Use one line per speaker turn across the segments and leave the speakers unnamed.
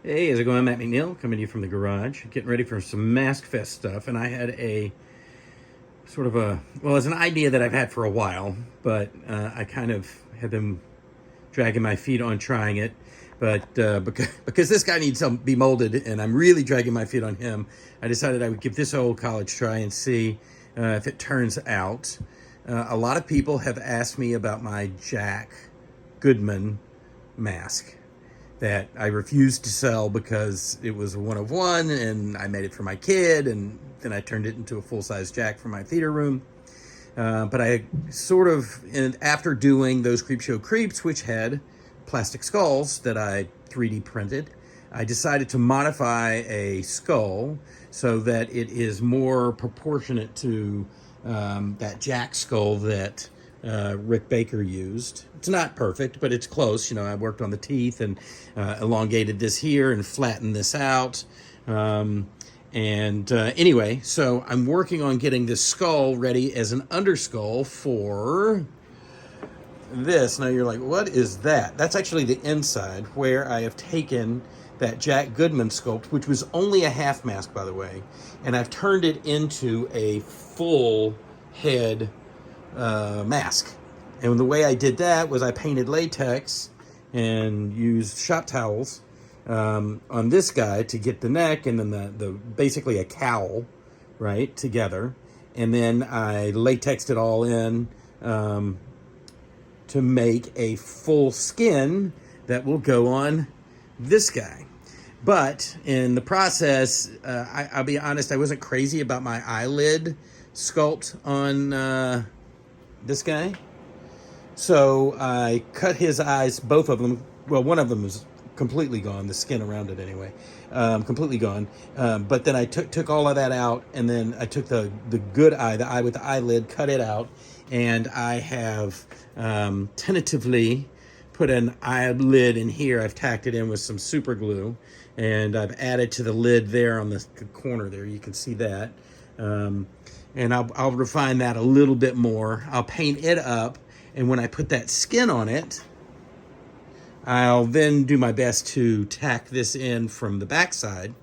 Hey, how's it going? Matt McNeil coming to you from the garage, getting ready for some Mask Fest stuff. And I had a sort of it's an idea that I've had for a while, but I kind of have been dragging my feet on trying it. But because this guy needs to be molded, and I'm really dragging my feet on him, I decided I would give this old college try and see if it turns out. A lot of people have asked me about my Jack Goodman mask that I refused to sell because it was a one of one and I made it for my kid, and then I turned it into a full-size Jack for my theater room. But I sort of, and after doing those Creepshow Creeps, which had plastic skulls that I 3D printed, I decided to modify a skull so that it is more proportionate to that Jack skull that Rick Baker used. It's not perfect, but it's close. You know, I worked on the teeth and elongated this here and flattened this out. Anyway, so I'm working on getting this skull ready as an underskull for this. Now you're like, what is that? That's actually the inside where I have taken that Jack Goodman sculpt, which was only a half mask, by the way, and I've turned it into a full head mask. And the way I did that was I painted latex and used shop towels on this guy to get the neck and then the basically a cowl, right, together. And then I latexed it all in to make a full skin that will go on this guy. But in the process, I'll be honest, I wasn't crazy about my eyelid sculpt on this guy. So I cut his eyes, both of them. Well, one of them is completely gone, the skin around it anyway, completely gone. But then I took all of that out, and then I took the good eye, the eye with the eyelid, cut it out, and I have tentatively put an eyelid in here. I've tacked it in with some super glue, and I've added to the lid there on the corner there. You can see that. And I'll refine that a little bit more. I'll paint it up, and when I put that skin on it, I'll then do my best to tack this in from the backside,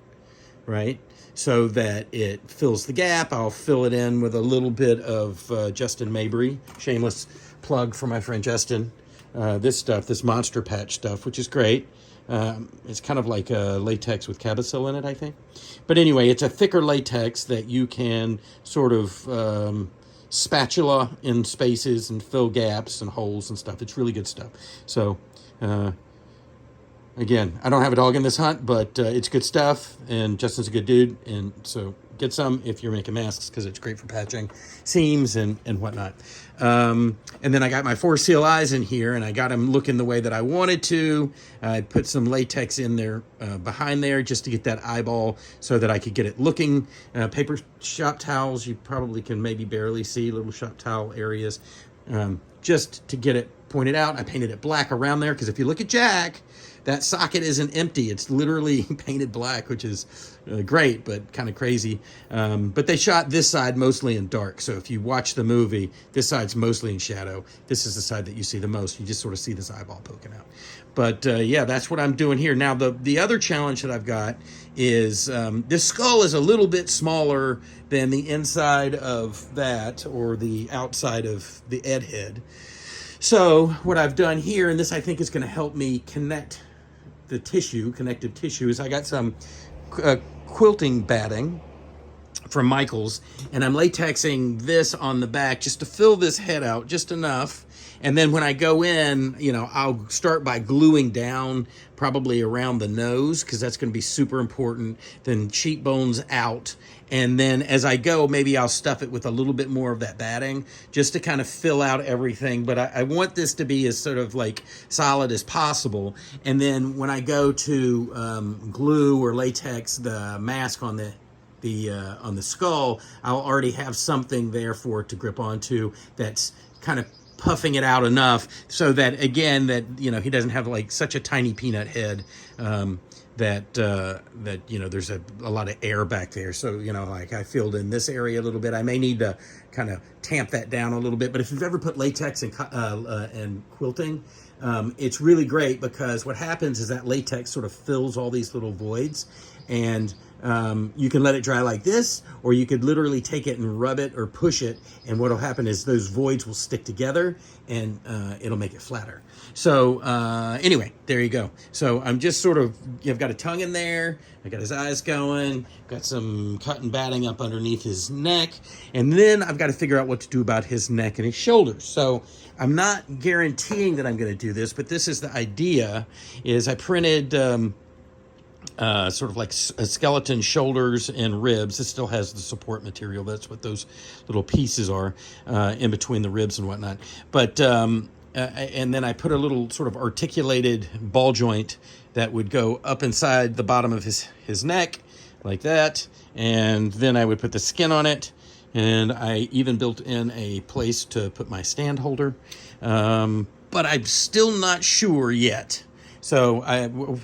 right? So that it fills the gap. I'll fill it in with a little bit of Justin Mabry, shameless plug for my friend Justin. This Monster Patch stuff, which is great. It's kind of like a latex with Cabicil in it, I think. But anyway, it's a thicker latex that you can sort of spatula in spaces and fill gaps and holes and stuff. It's really good stuff. So, again, I don't have a dog in this hunt, but it's good stuff, and Justin's a good dude, and so get some if you're making masks, because it's great for patching seams and whatnot. And then I got my 4 seal eyes in here, and I got them looking the way that I wanted to. I put some latex in there behind there just to get that eyeball so that I could get it looking. Paper shop towels, you probably can maybe barely see, little shop towel areas, just to get it pointed out. I painted it black around there, because if you look at Jack, that socket isn't empty. It's literally painted black, which is great, but kind of crazy. But they shot this side mostly in dark. So if you watch the movie, this side's mostly in shadow. This is the side that you see the most. You just sort of see this eyeball poking out. But yeah, that's what I'm doing here. Now, the other challenge that I've got is this skull is a little bit smaller than the inside of that, or the outside of the Ed head. So what I've done here, and this I think is going to help me connect the connective tissue, is I got some quilting batting from Michaels, and I'm latexing this on the back just to fill this head out just enough. And then when I go in, you know, I'll start by gluing down probably around the nose, because that's going to be super important. Then cheekbones out. And then as I go, maybe I'll stuff it with a little bit more of that batting just to kind of fill out everything. But I want this to be as sort of like solid as possible. And then when I go to glue or latex the mask on the skull, I'll already have something there for it to grip onto that's kind of puffing it out enough so that, again, that, you know, he doesn't have like such a tiny peanut head, that you know, there's a lot of air back there. So, you know, like I filled in this area a little bit. I may need to kind of tamp that down a little bit. But if you've ever put latex and quilting, it's really great, because what happens is that latex sort of fills all these little voids, and you can let it dry like this, or you could literally take it and rub it or push it, and what'll happen is those voids will stick together, and it'll make it flatter. So anyway, there you go. So I'm just sort of, I've got a tongue in there, I got his eyes going, got some cotton batting up underneath his neck, and then I've got to figure out what to do about his neck and his shoulders. So I'm not guaranteeing that I'm going to do this, but this is the idea. Is I printed sort of like a skeleton, shoulders, and ribs. This still has the support material. That's what those little pieces are in between the ribs and whatnot. But and then I put a little sort of articulated ball joint that would go up inside the bottom of his neck like that, and then I would put the skin on it, and I even built in a place to put my stand holder, but I'm still not sure yet. So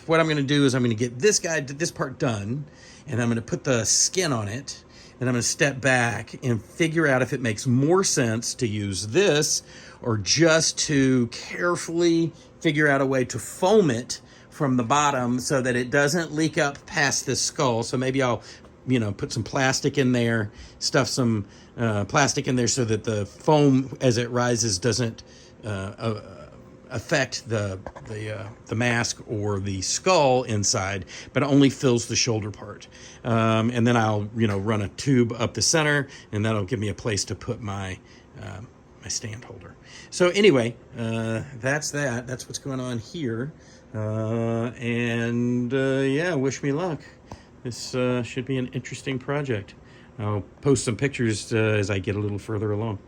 what I'm going to do is I'm going to get this part done, and I'm going to put the skin on it, and I'm going to step back and figure out if it makes more sense to use this, or just to carefully figure out a way to foam it from the bottom so that it doesn't leak up past this skull. So maybe I'll, you know, put some plastic in there, stuff some plastic in there so that the foam as it rises doesn't affect the mask or the skull inside, but only fills the shoulder part. And then I'll, you know, run a tube up the center, and that'll give me a place to put my my stand holder. So anyway, that's that. That's what's going on here. Yeah, wish me luck. This should be an interesting project. I'll post some pictures as I get a little further along.